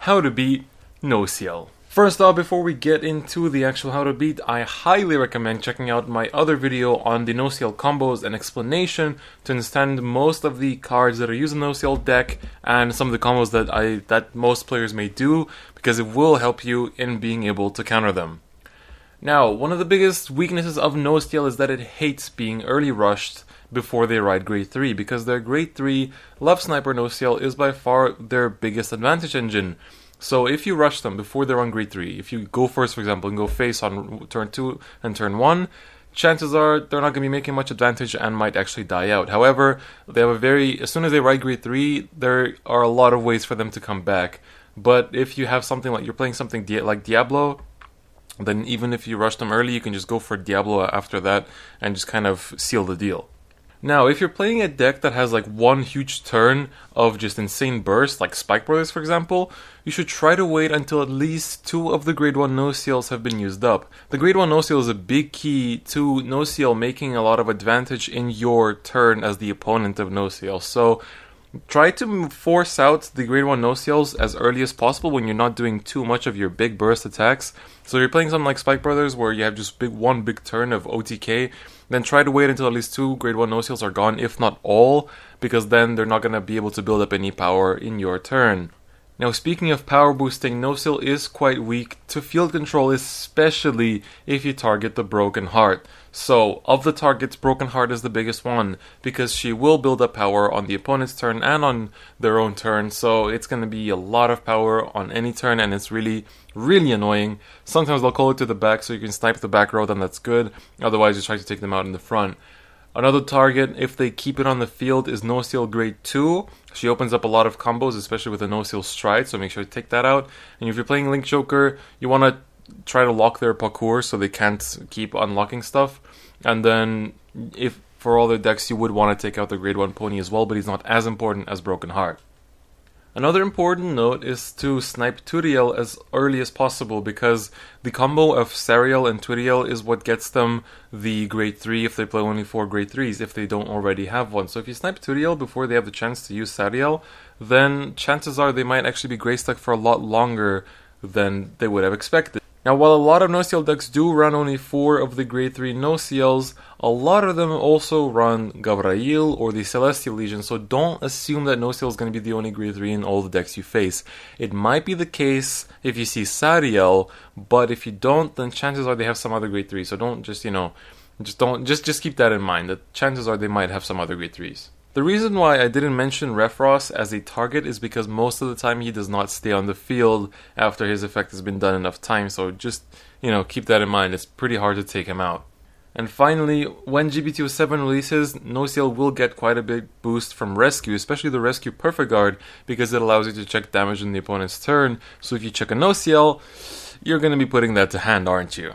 how to beat Nociel. First off, before we get into the actual how to beat, I highly recommend checking out my other video on the Nociel combos and explanation to understand most of the cards that are used in the Nociel deck and some of the combos that most players may do, because it will help you in being able to counter them. Now, one of the biggest weaknesses of Nociel is that it hates being early rushed before they ride grade 3, because their grade 3 Love Sniper Nociel is by far their biggest advantage engine. So if you rush them before they're on grade 3, if you go first for example and go face on turn 2 and turn 1, chances are they're not going to be making much advantage and might actually die out. However, they have as soon as they ride grade 3, there are a lot of ways for them to come back. But if you have something like, you're playing something like Diablo, then even if you rush them early, you can just go for Diablo after that and just kind of seal the deal. Now, if you're playing a deck that has like one huge turn of just insane burst, like Spike Brothers for example, you should try to wait until at least 2 of the grade 1 Nociels have been used up. The grade 1 Nociel is a big key to Nociel making a lot of advantage in your turn as the opponent of Nociel. So try to force out the grade 1 Nociels as early as possible when you're not doing too much of your big burst attacks. So you're playing something like Spike Brothers where you have just one big turn of OTK, then try to wait until at least 2 grade 1 Nociels are gone, if not all, because then they're not going to be able to build up any power in your turn. Now, speaking of power boosting, Nociel is quite weak to field control, especially if you target the Broken Heart. So, of the targets, Broken Heart is the biggest one, because she will build up power on the opponent's turn and on their own turn, so it's going to be a lot of power on any turn, and it's really, really annoying. Sometimes they'll call it to the back so you can snipe the back row, then that's good, otherwise you try to take them out in the front. Another target, if they keep it on the field, is Nociel grade 2. She opens up a lot of combos, especially with the Nociel Stride, so make sure to take that out. And if you're playing Link Joker, you want to try to lock their parkour so they can't keep unlocking stuff. And then, if for all their decks, you would want to take out the grade 1 Pony as well, but he's not as important as Broken Heart. Another important note is to snipe Turiel as early as possible, because the combo of Sariel and Turiel is what gets them the grade 3 if they play only 4 grade 3s, if they don't already have one. So if you snipe Turiel before they have the chance to use Sariel, then chances are they might actually be gray stuck for a lot longer than they would have expected. Now, while a lot of Nociel decks do run only 4 of the grade 3 Nociels, a lot of them also run Gavrail or the Celestial Legion, so don't assume that Nociel is going to be the only grade 3 in all the decks you face. It might be the case if you see Sariel, but if you don't, then chances are they have some other grade 3, so don't just, just keep that in mind, that chances are they might have some other grade 3s. The reason why I didn't mention Refross as a target is because most of the time he does not stay on the field after his effect has been done enough time, so just, keep that in mind. It's pretty hard to take him out. And finally, when GBT07 releases, Nociel will get quite a big boost from Rescue, especially the Rescue Perfect Guard, because it allows you to check damage in the opponent's turn. So if you check a Nociel, you're going to be putting that to hand, aren't you?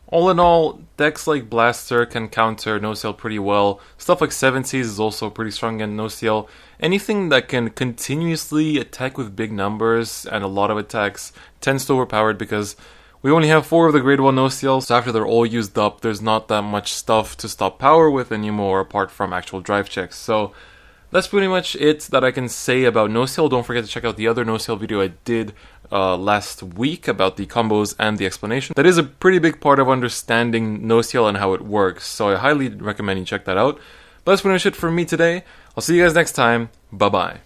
All in all, decks like Blaster can counter Nociel pretty well. Stuff like 7Cs is also pretty strong against Nociel. Anything that can continuously attack with big numbers and a lot of attacks tends to overpowered, because we only have 4 of the grade 1 Nociels, so after they're all used up, there's not that much stuff to stop power with anymore apart from actual drive checks. So that's pretty much it that I can say about Nociel. Don't forget to check out the other Nociel video I did last week about the combos and the explanation. That is a pretty big part of understanding Nociel and how it works, so I highly recommend you check that out. But that's pretty much it for me today. I'll see you guys next time. Bye bye.